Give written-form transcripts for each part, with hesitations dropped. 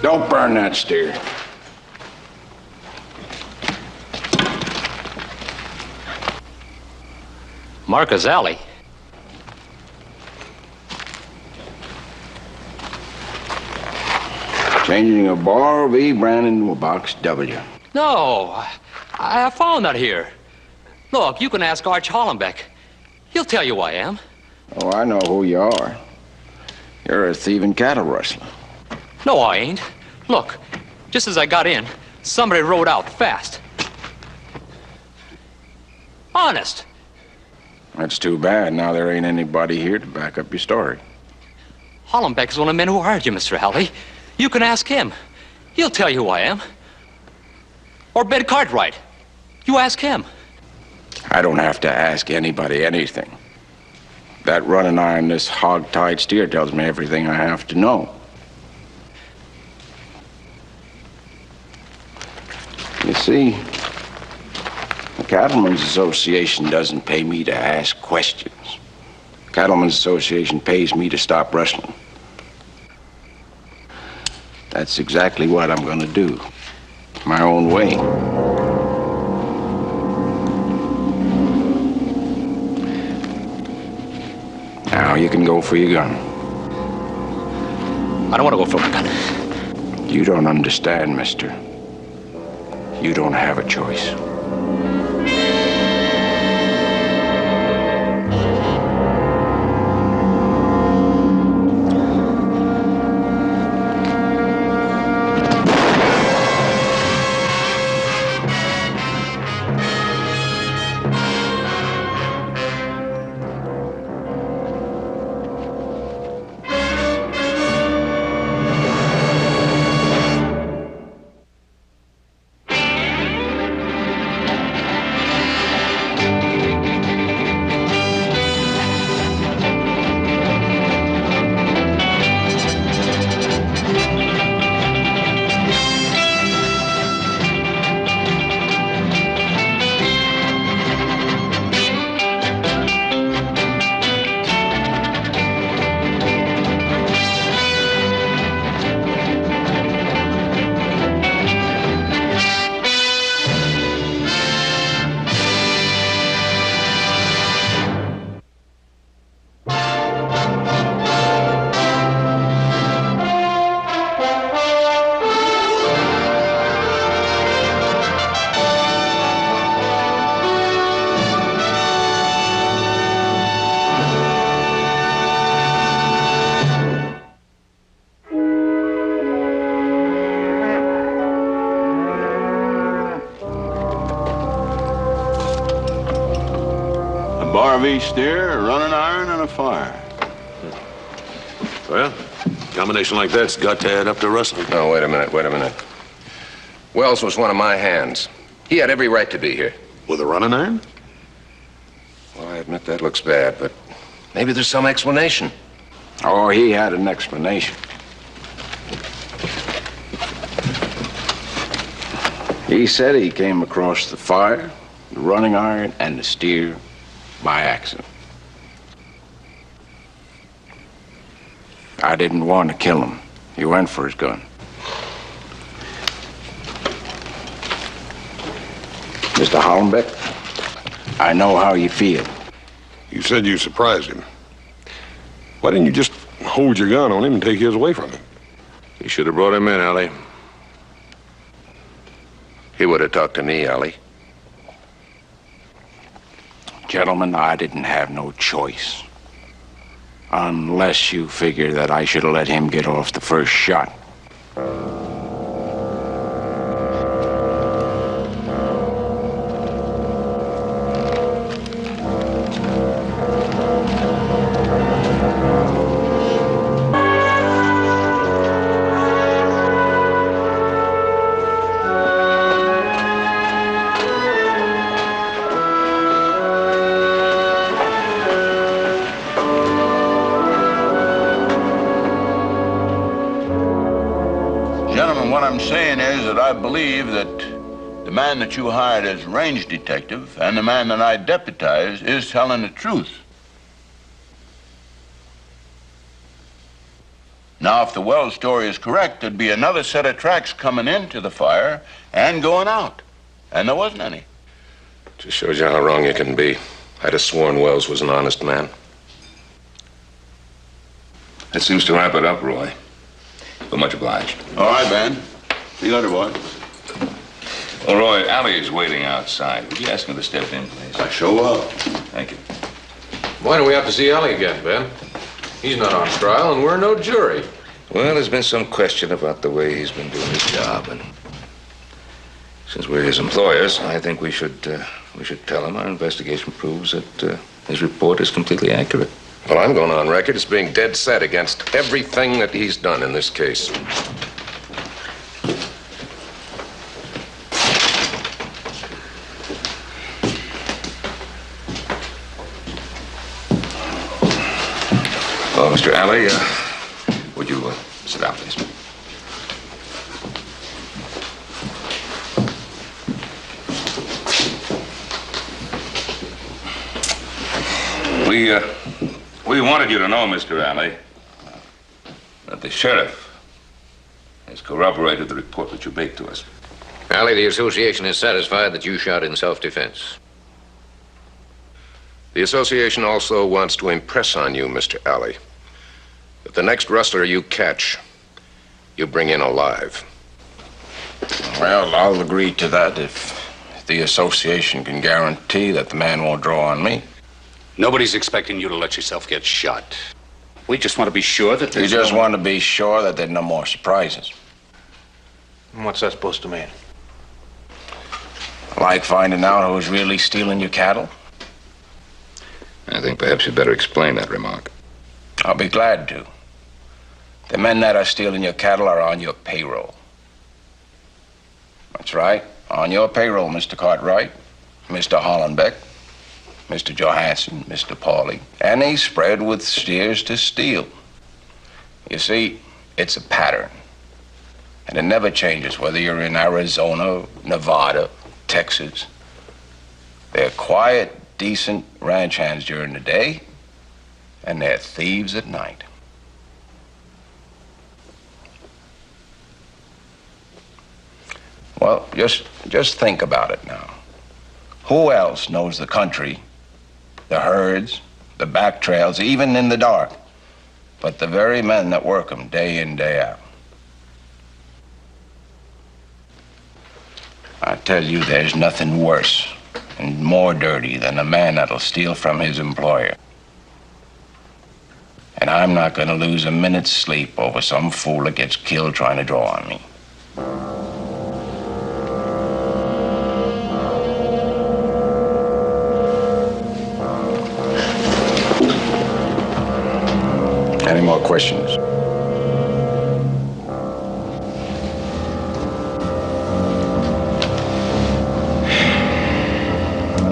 Don't burn that steer. Marcus Alley. Changing a bar V brand into a box W. No, I found that here. Look, you can ask Arch Hollenbeck. He'll tell you who I am. Oh, I know who you are. You're a thieving cattle rustler. No, I ain't. Look, just as I got in, somebody rode out fast. Honest. That's too bad. Now there ain't anybody here to back up your story. Hollenbeck is one of the men who hired you, Mr. Alley. You can ask him. He'll tell you who I am. Or Ben Cartwright. You ask him. I don't have to ask anybody anything. That running iron, this hog-tied steer tells me everything I have to know. You see, the Cattlemen's Association doesn't pay me to ask questions. The Cattlemen's Association pays me to stop rustling. That's exactly what I'm gonna do. My own way. Now you can go for your gun. I don't want to go for my gun. You don't understand, mister. You don't have a choice. RV steer, a running iron, and a fire. Well, a combination like that's got to add up to rustling. No, wait a minute. Wells was one of my hands. He had every right to be here. With a running iron? Well, I admit that looks bad, but maybe there's some explanation. Oh, he had an explanation. He said he came across the fire, the running iron, and the steer by accident. I didn't want to kill him. He went for his gun. Mr. Hollenbeck, I know how you feel. You said you surprised him. Why didn't you just hold your gun on him and take his away from him? You should have brought him in, Allie. He would have talked to me, Allie. Gentlemen, I didn't have no choice. Unless you figure that I should have let him get off the first shot. I believe that the man that you hired as range detective and the man that I deputized is telling the truth. Now, if the Wells story is correct, there'd be another set of tracks coming into the fire and going out. And there wasn't any. Just shows you how wrong you can be. I'd have sworn Wells was an honest man. That seems to wrap it up, Roy. But much obliged. All right, Ben. See you later, boy. Well, Roy, Allie is waiting outside. Would you ask him to step in, please? I sure will. Thank you. Why don't we have to see Allie again, Ben? He's not on trial, and we're no jury. Well, there's been some question about the way he's been doing his job, and since we're his employers, I think we should tell him our investigation proves that his report is completely accurate. Well, I'm going on record as being dead set against everything that he's done in this case. Well, Mr. Alley, would you sit down, please? We wanted you to know, Mr. Alley, that the sheriff has corroborated the report that you made to us. Alley, the association is satisfied that you shot in self-defense. The association also wants to impress on you, Mr. Alley, that the next rustler you catch, you bring in alive. Well, I'll agree to that if the association can guarantee that the man won't draw on me. Nobody's expecting you to let yourself get shot. We just want to be sure that You there's just want to be sure that there are no more surprises. What's that supposed to mean? Like finding out who's really stealing your cattle? I think perhaps you'd better explain that remark. I'll be glad to. The men that are stealing your cattle are on your payroll. That's right, on your payroll, Mr. Cartwright, Mr. Hollenbeck, Mr. Johansson, Mr. Pauly, and he's spread with steers to steal. You see, it's a pattern, and it never changes whether you're in Arizona, Nevada, Texas. They're quiet, decent ranch hands during the day, and they're thieves at night. Well, just think about it now. Who else knows the country, the herds, the back trails, even in the dark, but the very men that work them day in, day out? I tell you, there's nothing worse and more dirty than a man that'll steal from his employer. And I'm not gonna lose a minute's sleep over some fool that gets killed trying to draw on me. Any more questions?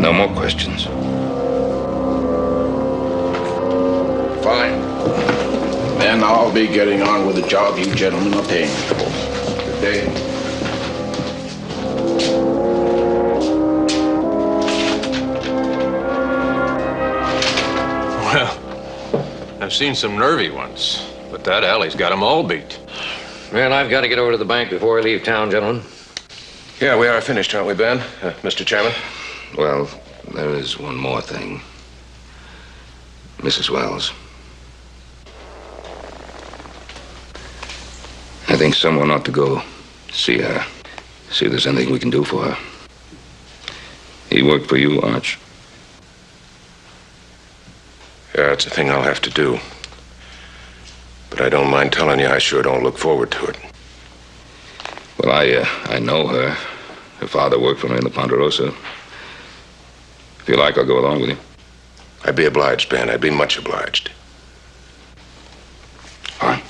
No more questions. Fine. Then I'll be getting on with the job you gentlemen are paying me for. Good day. Well, I've seen some nervy ones, but that Alley's got them all beat. Well, I've got to get over to the bank before I leave town, gentlemen. Yeah, we are finished, aren't we, Ben? Mr. Chairman? Well, there is one more thing. Mrs. Wells. I think someone ought to go see her. See if there's anything we can do for her. He worked for you, Arch? Yeah, it's a thing I'll have to do. But I don't mind telling you, I sure don't look forward to it. Well, I know her. Her father worked for me in the Ponderosa. If you like, I'll go along with you. I'd be obliged, Ben. I'd be much obliged. Fine.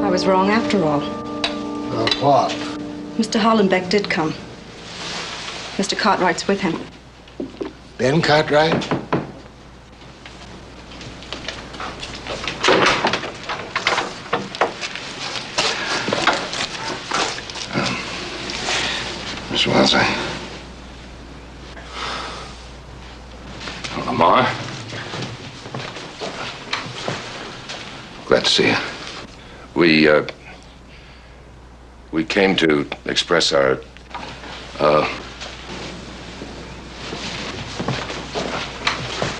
I was wrong after all. About what? Mr. Hollenbeck did come. Mr. Cartwright's with him. Ben Cartwright? Miss Wells, Lamar? Glad to see you. We came to express our,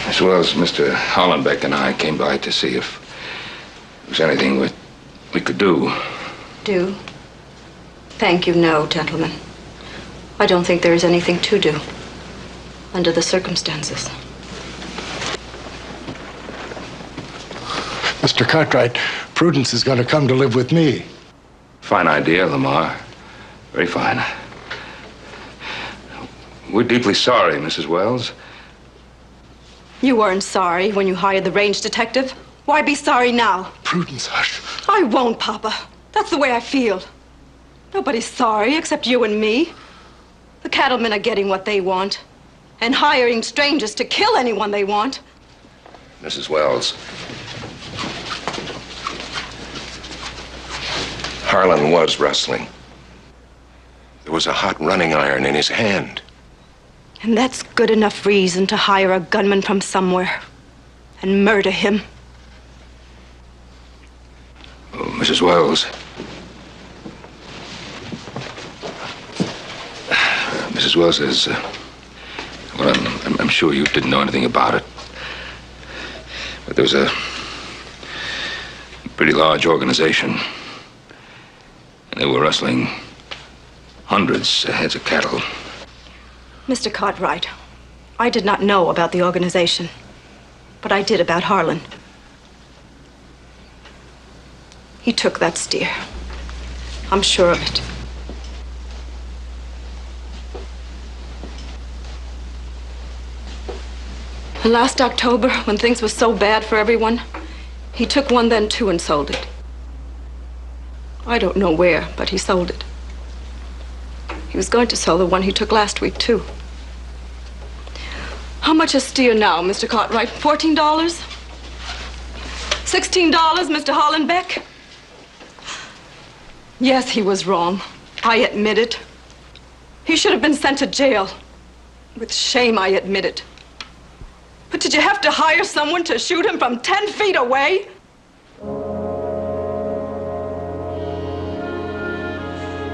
as well as Mr. Hollenbeck and I came by to see if there was anything we could do. Do? Thank you, no, gentlemen. I don't think there is anything to do under the circumstances. Mr. Cartwright, Prudence is going to come to live with me. Fine idea, Lamar. Very fine. We're deeply sorry, Mrs. Wells. You weren't sorry when you hired the range detective. Why be sorry now? Prudence, hush. I won't, Papa. That's the way I feel. Nobody's sorry except you and me. The cattlemen are getting what they want and hiring strangers to kill anyone they want. Mrs. Wells. Harlan was wrestling. There was a hot running iron in his hand. And that's good enough reason to hire a gunman from somewhere and murder him. Oh, Mrs. Wells. Mrs. Wells says, well, I'm sure you didn't know anything about it. But there was a pretty large organization. And they were rustling hundreds of heads of cattle. Mr. Cartwright, I did not know about the organization, but I did about Harlan. He took that steer. I'm sure of it. And last October, when things were so bad for everyone, he took one then too and sold it. I don't know where, but he sold it. He was going to sell the one he took last week, too. How much a steer now, Mr. Cartwright? $14? $16, Mr. Hollenbeck? Yes, he was wrong. I admit it. He should have been sent to jail. With shame, I admit it. But did you have to hire someone to shoot him from 10 feet away?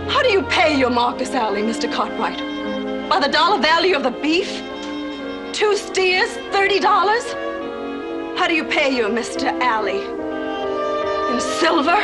How do you pay your Marcus Alley, Mr. Cartwright? By the dollar value of the beef? 2 steers, $30? How do you pay your Mr. Alley? In silver?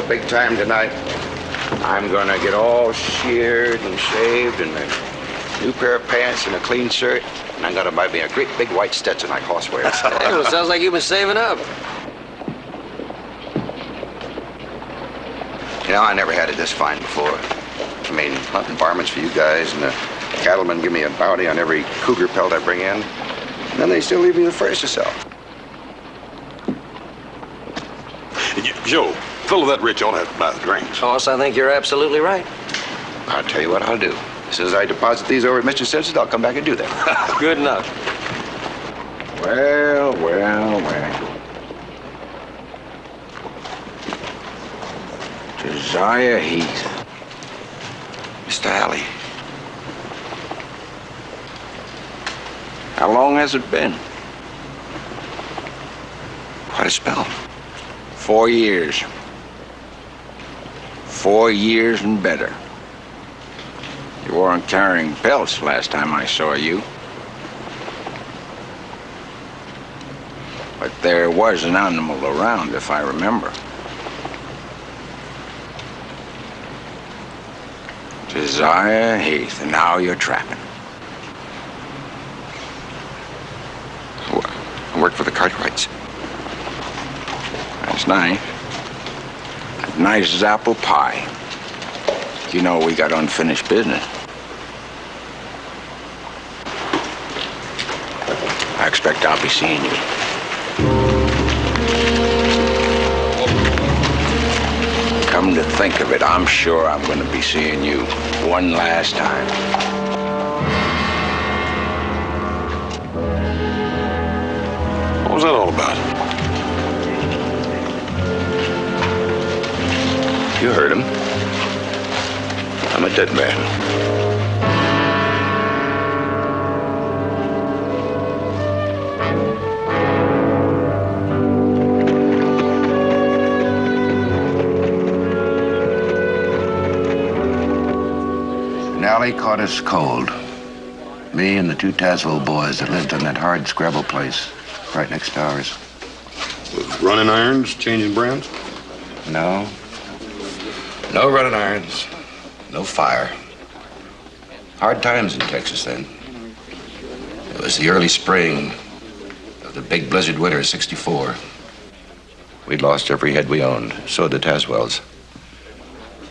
Big time tonight. I'm gonna get all sheared and shaved and a new pair of pants and a clean shirt. And I'm gonna buy me a great big white Stetson like Hoss wears. Hey, well, sounds like you've been saving up. You know, I never had it this fine before. I mean, hunting varmints for you guys, and the cattlemen give me a bounty on every cougar pelt I bring in. And then they still leave me the furs to sell. Joe, fill that rich ought to have to buy the drinks. Hoss, I think you're absolutely right. I'll tell you what I'll do. As soon as I deposit these over at Mr. Simpson's, I'll come back and do that. Good enough. Well, well, well. Josiah Heath. Mr. Alley. How long has it been? Quite a spell. 4 years. 4 years and better. You weren't carrying pelts last time I saw you. But there was an animal around, if I remember. Josiah Heath, and now you're trapping. I work for the Cartwrights. That's nice. As nice as apple pie. You know we got unfinished business. I expect I'll be seeing you. Come to think of it, I'm sure I'm going to be seeing you one last time. What was that all about? You heard him. I'm a dead man. Allie caught us cold. Me and the two Tazewell boys that lived in that hard scrabble place right next to ours. Was running irons, changing brands? No. No running irons. No fire. Hard times in Texas then. It was the early spring of the big blizzard winter of '64. We'd lost every head we owned. So did Tazewells.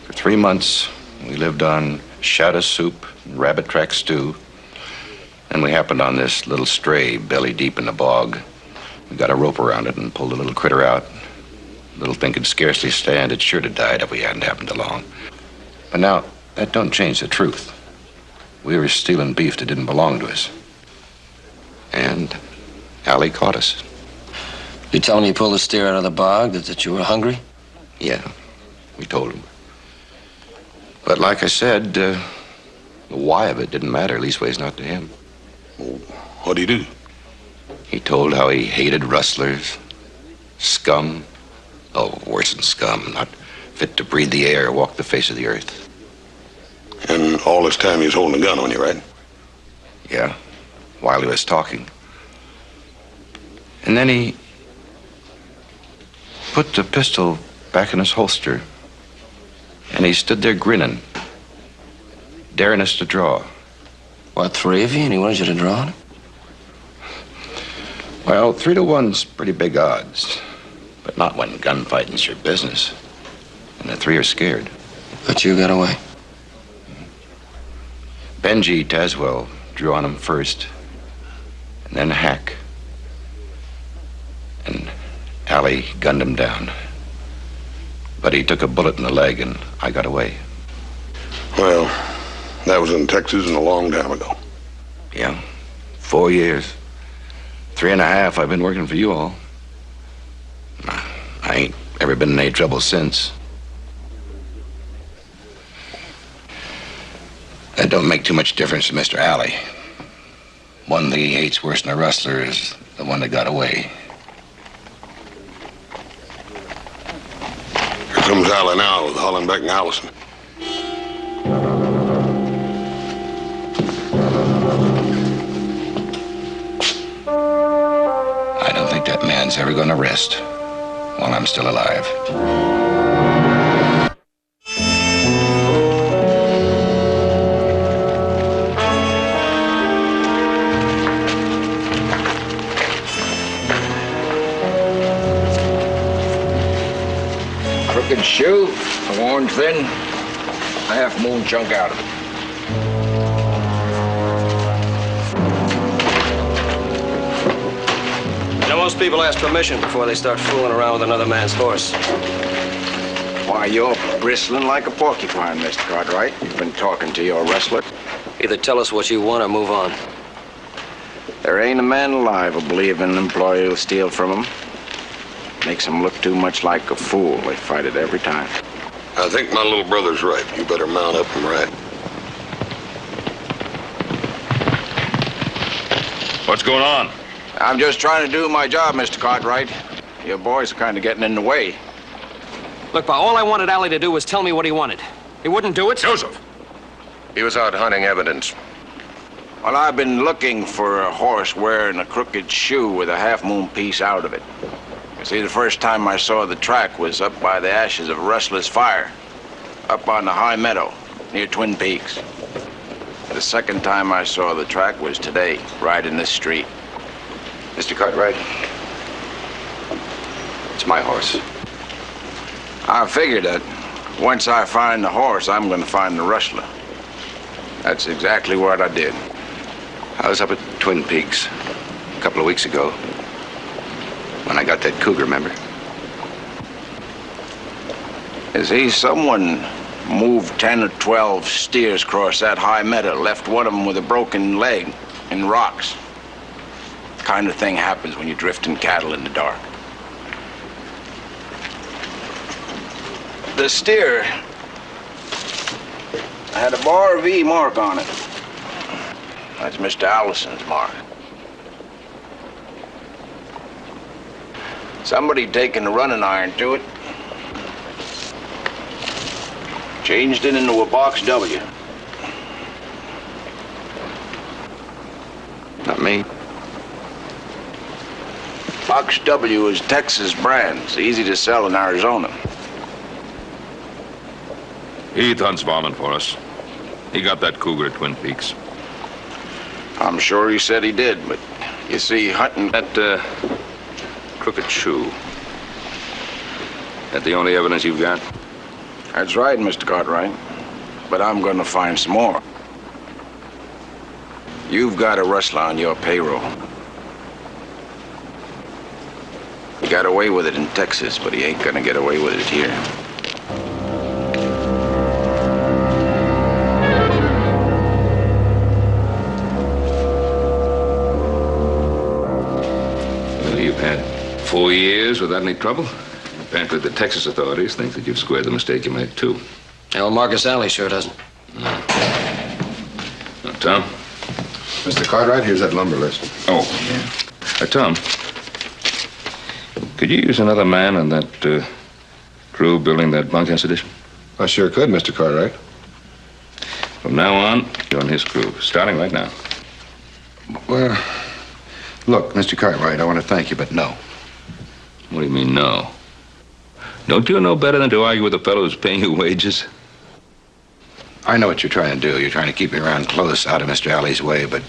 For 3 months, we lived on shadow soup and rabbit track stew. And we happened on this little stray belly deep in the bog. We got a rope around it and pulled the little critter out. Little thing could scarcely stand. It sure to died if we hadn't happened along. But now, that don't change the truth. We were stealing beef that didn't belong to us. And Allie caught us. You tell him you pulled the steer out of the bog, that you were hungry? Yeah, we told him. But like I said, the why of it didn't matter, leastways not to him. Well, what'd he do? He told how he hated rustlers, scum. Oh, worse than scum, not fit to breathe the air or walk the face of the earth. And all this time he was holding a gun on you, right? Yeah, while he was talking. And then he put the pistol back in his holster. And he stood there grinning, daring us to draw. What, 3 of you? And he wanted you to draw? Well, 3 to 1's pretty big odds. But not when gunfighting's your business. And the 3 are scared. But you got away. Benji Tazewell drew on him first. And then Hack. And Allie gunned him down. But he took a bullet in the leg, and I got away. Well, that was in Texas and a long time ago. Yeah, 4 years. 3.5 I've been working for you all. I ain't ever been in any trouble since. That don't make too much difference to Mr. Alley. One thing he hates worse than a rustler is the one that got away. Here comes Allie now with Hollenbeck and Allison. I don't think that man's ever gonna rest while I'm still alive. Crooked shoe, a worn thin, half moon chunk out of it. You know, most people ask permission before they start fooling around with another man's horse. Why, you're bristling like a porcupine, Mr. Cartwright. You've been talking to your wrestler. Either tell us what you want or move on. There ain't a man alive who'll believe an employee who'll steal from him. Makes him look too much like a fool. They fight it every time. I think my little brother's right. You better mount up and ride. What's going on? I'm just trying to do my job, Mr. Cartwright. Your boys are kind of getting in the way. Look, Pa, all I wanted Allie to do was tell me what he wanted. He wouldn't do it. Joseph! He was out hunting evidence. Well, I've been looking for a horse wearing a crooked shoe with a half-moon piece out of it. You see, the first time I saw the track was up by the ashes of Rustler's fire, up on the high meadow. near Twin Peaks. The second time I saw the track was today, right in this street. Mr. Cartwright, it's my horse. I figured that once I find the horse, I'm going to find the rustler. That's exactly what I did. I was up at Twin Peaks a couple of weeks ago when I got that cougar, remember? Someone moved 10 or 12 steers across that high meadow, left one of them with a broken leg in rocks. The kind of thing happens when you're drifting cattle in the dark. The steer had a bar V mark on it. That's Mr. Allison's mark. Somebody taken a running iron to it, changed it into a box W. Not me. Box W is Texas brand. It's easy to sell in Arizona. Heath hunts varmint for us. He got that cougar at Twin Peaks. I'm sure he said he did, but you see, hunting... That, crooked shoe. That the only evidence you've got? That's right, Mr. Cartwright. But I'm gonna find some more. You've got a rustler on your payroll. He got away with it in Texas, but he ain't gonna get away with it here. Well, you've had 4 years without any trouble. Apparently, the Texas authorities think that you've squared the mistake you made, too. Well, Marcus Alley sure doesn't. Now, Tom? Mr. Cartwright, here's that lumber list. Oh, yeah. Tom, could you use another man on that crew building that bunkhouse addition? I sure could, Mr. Cartwright. From now on, you're on his crew, starting right now. Well, look, Mr. Cartwright, I want to thank you, but no. What do you mean, no? Don't you know better than to argue with the fellow who's paying you wages? I know what you're trying to do. You're trying to keep me around close, out of Mr. Alley's way, but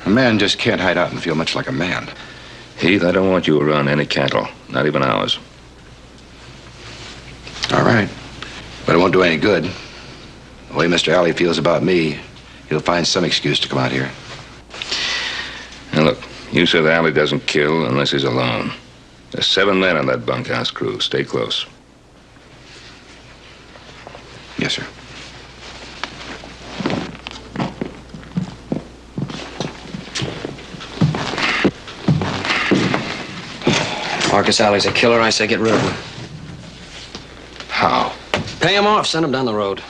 a man just can't hide out and feel much like a man. Heath, I don't want you around any cattle, not even ours. All right, but it won't do any good. The way Mr. Alley feels about me, he'll find some excuse to come out here. Now, look, you said Alley doesn't kill unless he's alone. There's 7 men on that bunkhouse crew. Stay close. Yes, sir. Marcus Alley's a killer. I say get rid of him. How? Pay him off. Send him down the road.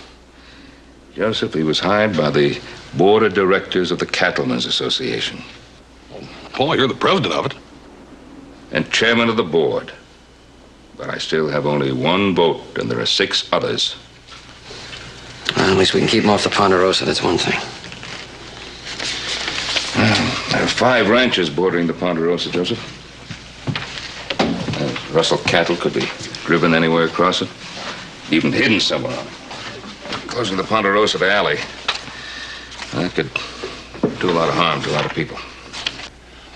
Joseph, he was hired by the board of directors of the Cattlemen's Association. Paul, you're the president of it. And chairman of the board. But I still have only 1 vote, and there are 6 others. Well, at least we can keep him off the Ponderosa. That's one thing. There are 5 ranches bordering the Ponderosa, Joseph. Russell cattle could be driven anywhere across it, even hidden somewhere on it. Closing the Ponderosa to Alley, that could do a lot of harm to a lot of people.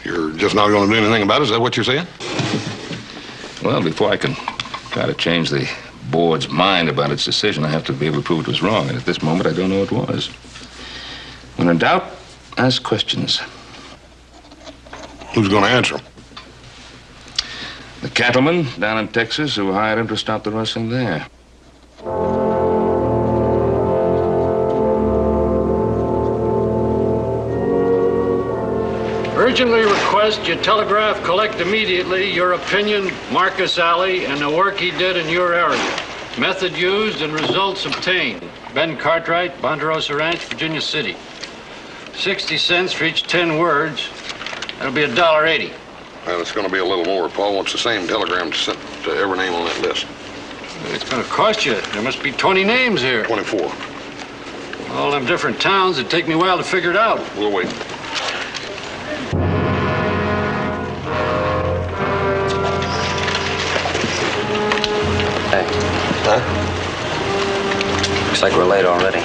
You're just not going to do anything about it? Is that what you're saying? Well, before I can try to change the board's mind about its decision, I have to be able to prove it was wrong. And at this moment, I don't know it was. When in doubt, ask questions. Who's going to answer them? The cattlemen down in Texas who hired him to stop the rustling there. Urgently request you telegraph collect immediately your opinion, Marcus Alley, and the work he did in your area. Method used and results obtained. Ben Cartwright, Ponderosa Ranch, Virginia City. 60 cents for each 10 words. That'll be $1.80. Well, it's going to be a little more. Paul wants the same telegram sent to every name on that list. It's going to cost you. There must be 20 names here. 24. All them different towns. It'd take me a while to figure it out. We'll wait. Hey. Huh? Looks like we're late already.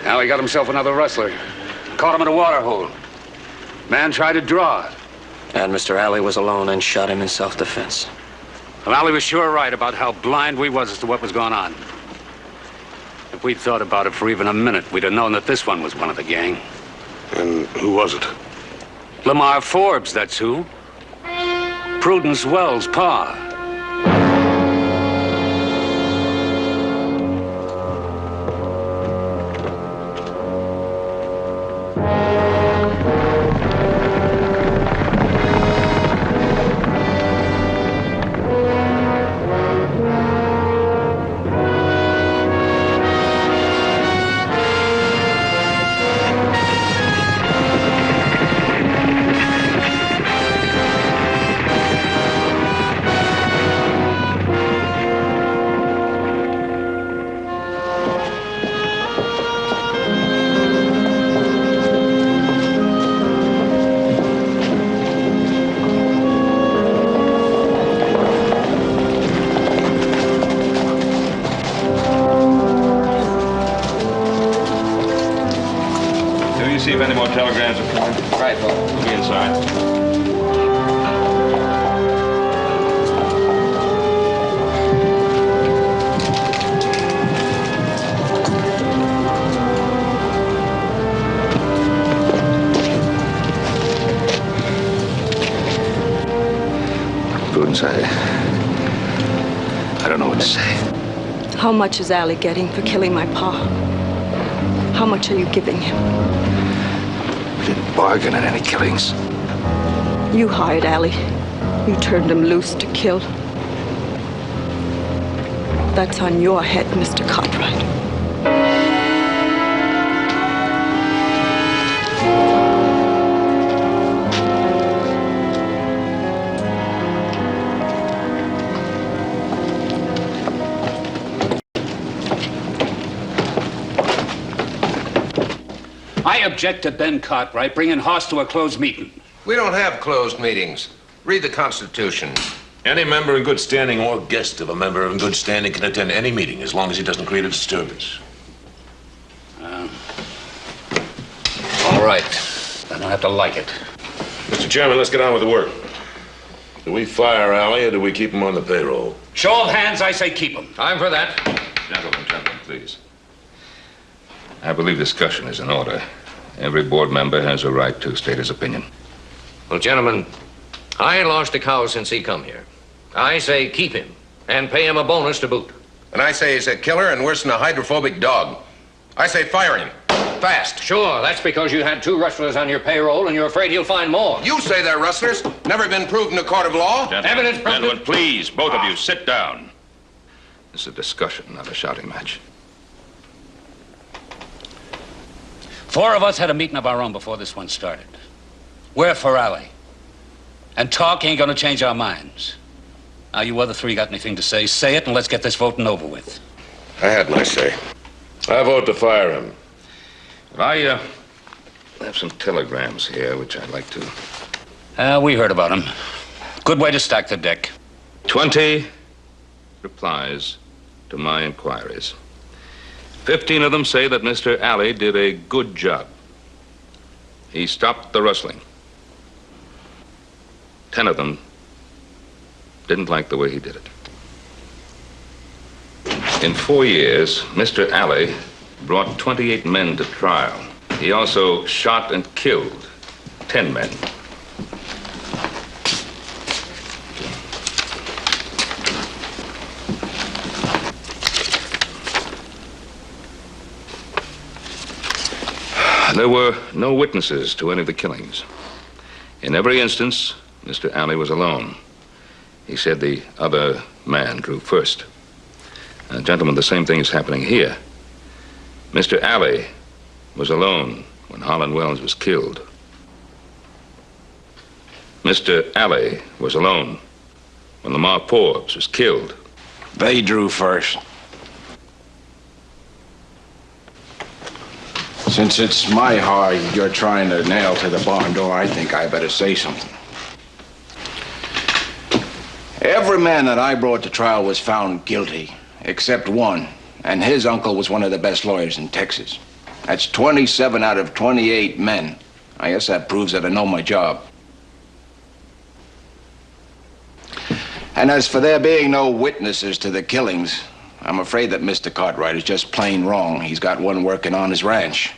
Now he got himself another rustler. Caught him in a water hole. Man tried to draw it. And Mr. Alley was alone and shot him in self-defense. Well, Alley was sure right about how blind we was as to what was going on. If we'd thought about it for even a minute, we'd have known that this one was one of the gang. And who was it? Lamar Forbes, that's who. Prudence Wells' pa. See if any more telegrams are coming. Right, Paul. We'll be inside. Prudence, I don't know what to say. How much is Allie getting for killing my pa? How much are you giving him? We didn't bargain at any killings. You hired Allie. You turned him loose to kill. That's on your head, Mr. Cartwright. I object to Ben Cartwright bringing Hoss to a closed meeting. We don't have closed meetings. Read the Constitution. Any member in good standing or guest of a member in good standing can attend any meeting as long as he doesn't create a disturbance. All right. I don't have to like it. Mr. Chairman, let's get on with the work. Do we fire Alley or do we keep him on the payroll? Show of hands, I say keep him. I'm for that. Gentlemen, please. I believe discussion is in order. Every board member has a right to state his opinion. Well, gentlemen, I ain't lost a cow since he come here. I say keep him and pay him a bonus to boot. And I say he's a killer and worse than a hydrophobic dog. I say fire him. Fast. Sure, that's because you had 2 rustlers on your payroll and you're afraid you'll find more. You say they're rustlers. Never been proved in a court of law. Gentlemen, please, both of you, sit down. This is a discussion, not a shouting match. 4 of us had a meeting of our own before this one started. We're for Alley. And talk ain't gonna change our minds. Now, you other 3 got anything to say? Say it and let's get this voting over with. I had my say. I vote to fire him. I have some telegrams here, which I'd like to... We heard about them. Good way to stack the deck. 20 replies to my inquiries. 15 of them say that Mr. Alley did a good job. He stopped the rustling. 10 of them didn't like the way he did it. In 4 years, Mr. Alley brought 28 men to trial. He also shot and killed 10 men. There were no witnesses to any of the killings. In every instance, Mr. Alley was alone. He said the other man drew first. Gentlemen, the same thing is happening here. Mr. Alley was alone when Holland Wells was killed. Mr. Alley was alone when Lamar Forbes was killed. They drew first. Since it's my hide you're trying to nail to the barn door, I think I better say something. Every man that I brought to trial was found guilty, except one, and his uncle was one of the best lawyers in Texas. That's 27 out of 28 men. I guess that proves that I know my job. And as for there being no witnesses to the killings, I'm afraid that Mr. Cartwright is just plain wrong. He's got one working on his ranch.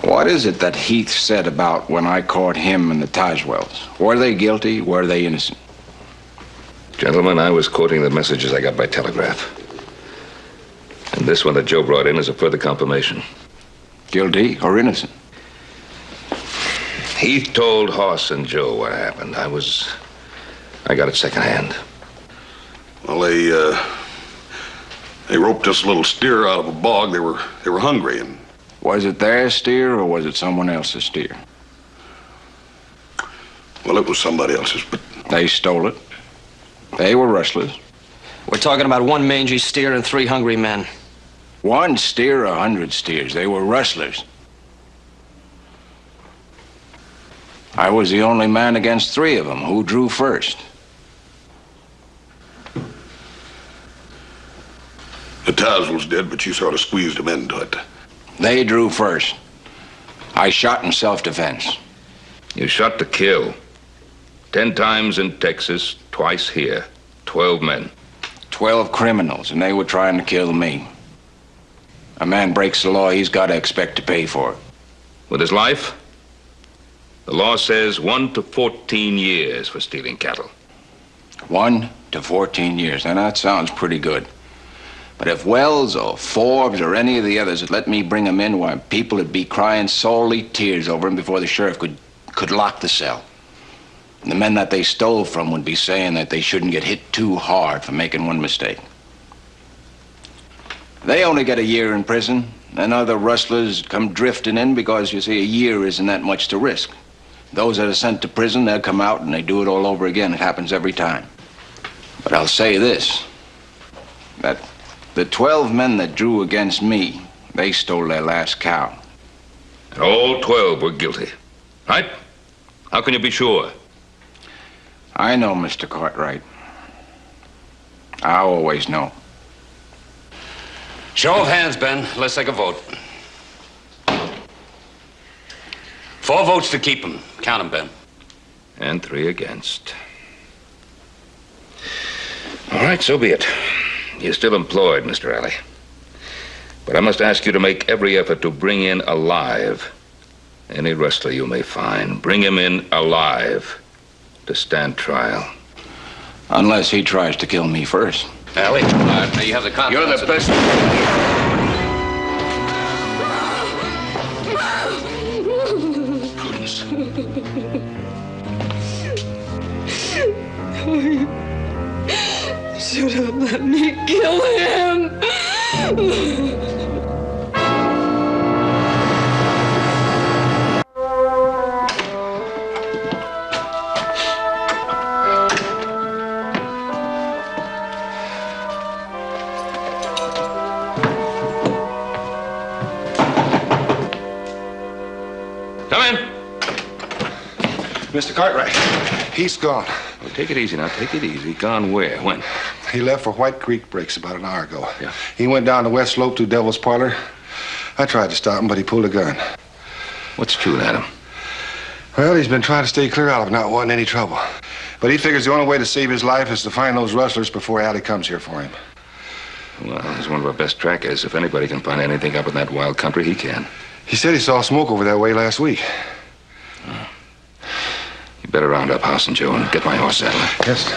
What is it that Heath said about when I caught him and the Tazewells? Were they guilty? Were they innocent? Gentlemen, I was quoting the messages I got by telegraph. And this one that Joe brought in is a further confirmation. Guilty or innocent? Heath told Hoss and Joe what happened. I got it secondhand. Well, they roped this little steer out of a bog. They were hungry, and was it their steer or was it someone else's steer? Well, it was somebody else's, but they stole it. They were rustlers. We're talking about one mangy steer and 3 hungry men. One steer, 100 steers. They were rustlers. I was the only man against 3 of them. Who drew first? The Tazewells did, but you sort of squeezed them into it. They drew first. I shot in self-defense. You shot to kill. 10 times in Texas, twice here. 12 men. 12 criminals, and they were trying to kill me. A man breaks the law, he's got to expect to pay for it. With his life? The law says 1 to 14 years for stealing cattle. 1 to 14 years. Now, that sounds pretty good. But if Wells or Forbes or any of the others had let me bring him in, why, people would be crying salty tears over him before the sheriff could lock the cell. And the men that they stole from would be saying that they shouldn't get hit too hard for making one mistake. They only get a year in prison, and other rustlers come drifting in because, you see, a year isn't that much to risk. Those that are sent to prison, they'll come out and they do it all over again. It happens every time. But I'll say this, that the 12 men that drew against me, they stole their last cow. And all 12 were guilty, right? How can you be sure? I know, Mr. Cartwright. I always know. Show of hands, Ben. Let's take a vote. 4 votes to keep him. Count them, Ben. And 3 against. All right, so be it. You're still employed, Mr. Alley. But I must ask you to make every effort to bring in alive any rustler you may find. Bring him in alive to stand trial. Unless he tries to kill me first. Alley, may you have the confidence. You're the best. Prudence. Should have let me kill him. Come in. Mr. Cartwright, he's gone. Well, take it easy now. Take it easy. Gone where? When? He left for White Creek Breaks about an hour ago. Yeah. He went down the west slope to Devil's Parlor. I tried to stop him, but he pulled a gun. What's chewing at him? Well, he's been trying to stay clear out of not wanting any trouble. But he figures the only way to save his life is to find those rustlers before Allie comes here for him. Well, he's one of our best trackers. If anybody can find anything up in that wild country, he can. He said he saw smoke over that way last week. You better round up House and Joe and get my horse saddled. Yes.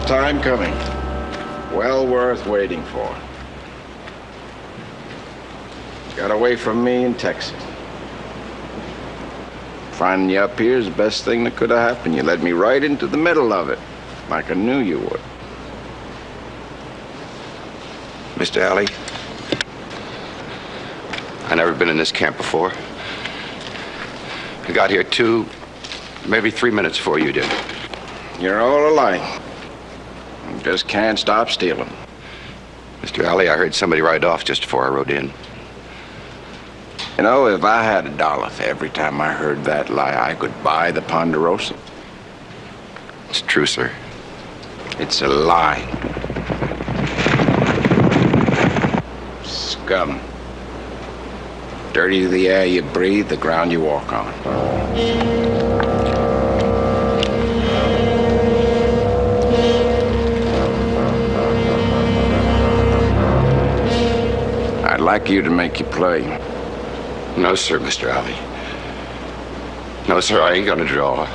Time coming. Well worth waiting for. Got away from me in Texas. Finding you up here is the best thing that could have happened. You led me right into the middle of it, like I knew you would. Mr. Alley, I've never been in this camp before. I got here 2, maybe 3 minutes before you did. You're all alike. Just can't stop stealing. Mr. Alley, I heard somebody ride off just before I rode in. You know, if I had $1 for every time I heard that lie, I could buy the Ponderosa. It's true, sir. It's a lie. Scum. Dirty the air you breathe, the ground you walk on. I'd like you to make your play. No, sir, Mr. Alley. No, sir, I ain't gonna draw.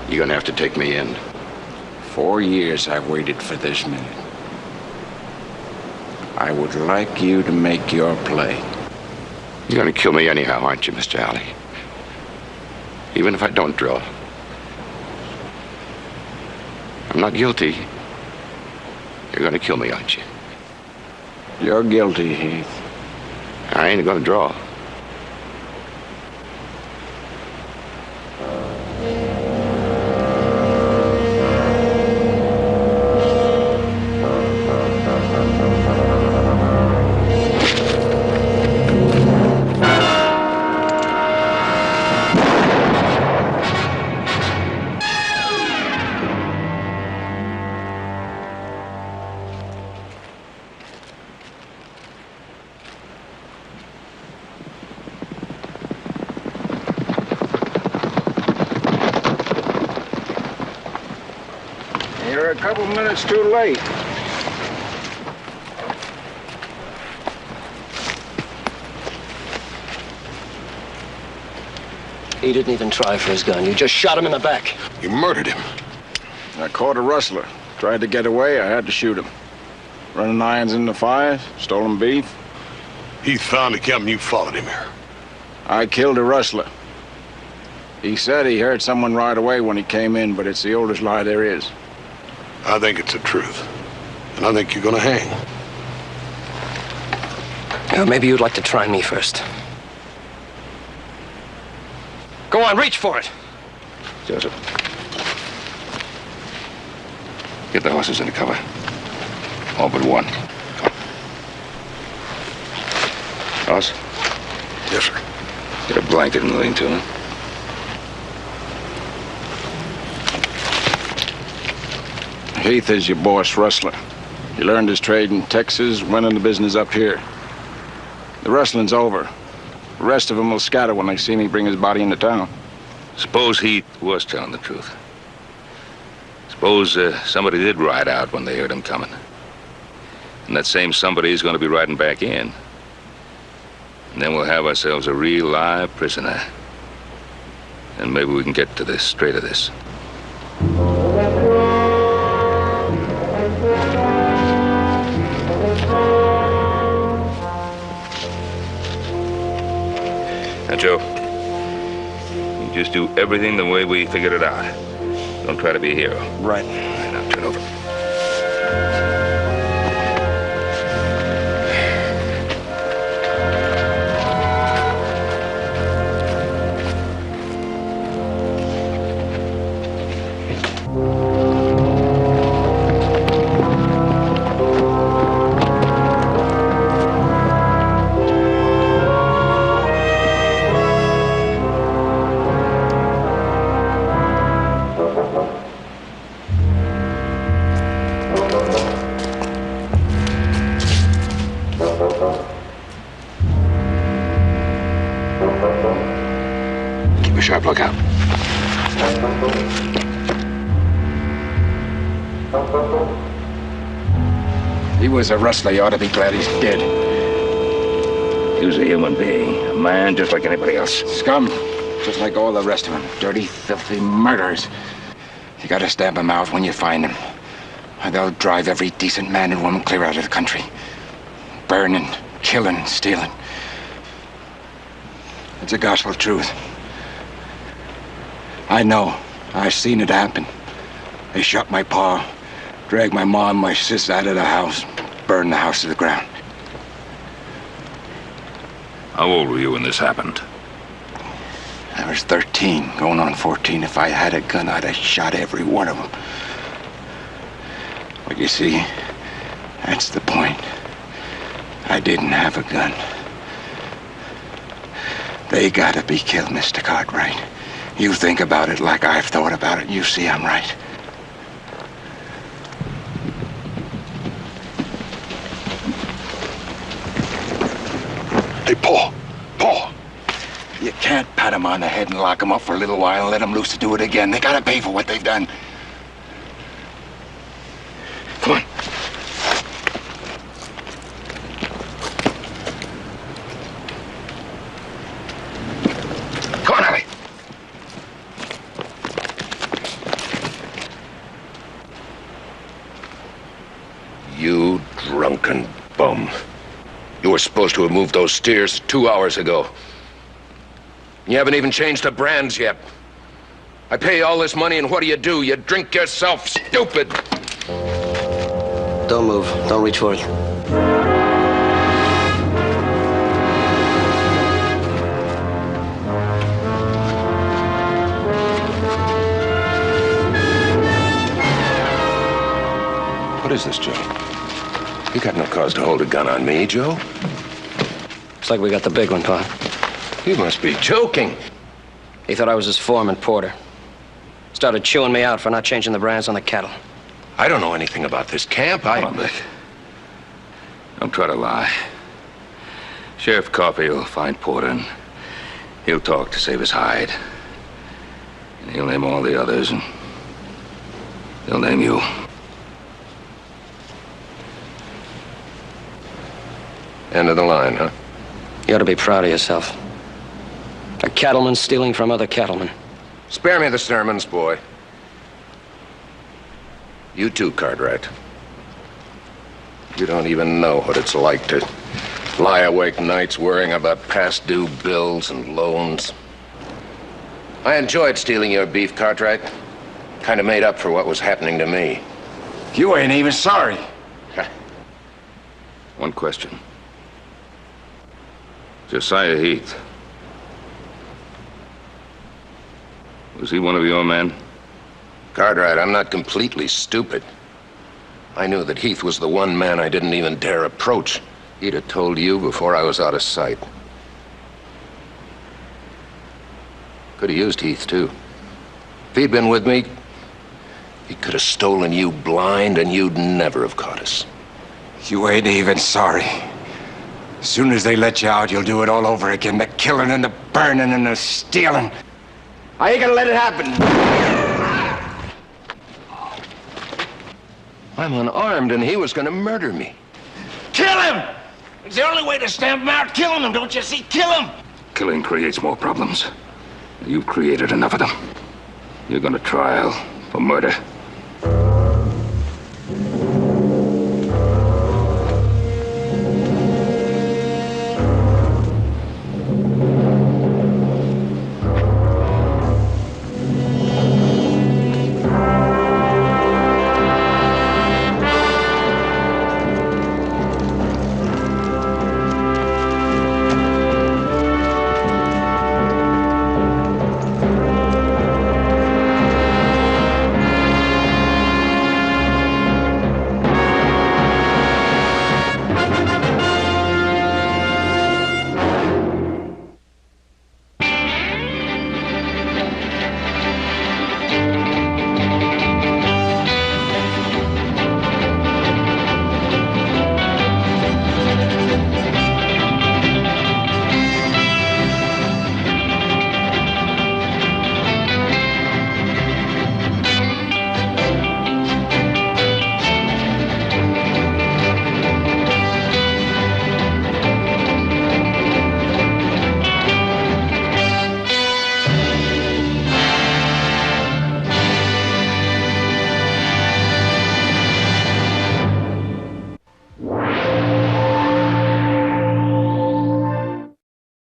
You're gonna have to take me in. 4 years I've waited for this minute. I would like you to make your play. You're gonna kill me anyhow, aren't you, Mr. Alley? Even if I don't draw. I'm not guilty. You're gonna kill me, aren't you? You're guilty, Heath. I ain't gonna draw. You're a couple minutes too late. He didn't even try for his gun. You just shot him in the back. You murdered him. I caught a rustler. Tried to get away, I had to shoot him. Running irons in the fire, stolen beef. He found the camp and you followed him here. I killed a rustler. He said he heard someone ride away when he came in, but it's the oldest lie there is. I think it's the truth. And I think you're gonna hang. Maybe you'd like to try me first. Go on, reach for it. Joseph. Get the horses into cover. All but one. Hoss? Yes, sir. Get a blanket and lean to him. Heath is your boss rustler. He learned his trade in Texas, went into business up here. The rustling's over. The rest of them will scatter when they see me bring his body into town. Suppose Heath was telling the truth. Suppose somebody did ride out when they heard him coming. And that same somebody is going to be riding back in. And then we'll have ourselves a real live prisoner. And maybe we can get to the straight of this. Now, Joe, you just do everything the way we figured it out. Don't try to be a hero. Right. All right, now turn over. Keep a sharp lookout. He was a rustler. You ought to be glad he's dead. He was a human being, a man just like anybody else. Scum, just like all the rest of them. Dirty, filthy murderers. You gotta stamp them out when you find them. Or they'll drive every decent man and woman clear out of the country. Burning, killing, stealing. It's a gospel truth. I know. I've seen it happen. They shot my pa, dragged my mom and my sis out of the house, burned the house to the ground. How old were you when this happened? I was 13, going on 14. If I had a gun, I'd have shot every one of them. But you see, that's the point. I didn't have a gun. They gotta be killed, Mr. Cartwright. You think about it like I've thought about it, you see I'm right. Hey, Paul. Paul. You can't pat them on the head and lock them up for a little while and let them loose to do it again. They gotta pay for what they've done. Come on. Come on, Allie. You drunken bum. You were supposed to have moved those steers 2 hours ago. You haven't even changed the brands yet. I pay you all this money, and what do? You drink yourself stupid. Don't move. Don't reach for it. What is this, Joe? You got no cause to hold a gun on me, Joe. Looks like we got the big one, Pa. You must be joking. He thought I was his foreman, Porter. Started chewing me out for not changing the brands on the cattle. I don't know anything about this camp. Come on, Vic. Don't try to lie. Sheriff Coffey will find Porter, and he'll talk to save his hide. And he'll name all the others, and he'll name you. End of the line, huh? You ought to be proud of yourself. A cattleman stealing from other cattlemen. Spare me the sermons, boy. You too, Cartwright. You don't even know what it's like to lie awake nights worrying about past due bills and loans. I enjoyed stealing your beef, Cartwright. Kind of made up for what was happening to me. You ain't even sorry. One question. Josiah Heath. Was he one of your men? Cartwright, I'm not completely stupid. I knew that Heath was the one man I didn't even dare approach. He'd have told you before I was out of sight. Could have used Heath, too. If he'd been with me, he could have stolen you blind, and you'd never have caught us. You ain't even sorry. As soon as they let you out, you'll do it all over again. The killing and the burning and the stealing. I ain't gonna let it happen. I'm unarmed, and he was gonna murder me. Kill him! It's the only way to stamp him out. Killing him, don't you see? Kill him! Killing creates more problems. You've created enough of them. You're going to trial for murder.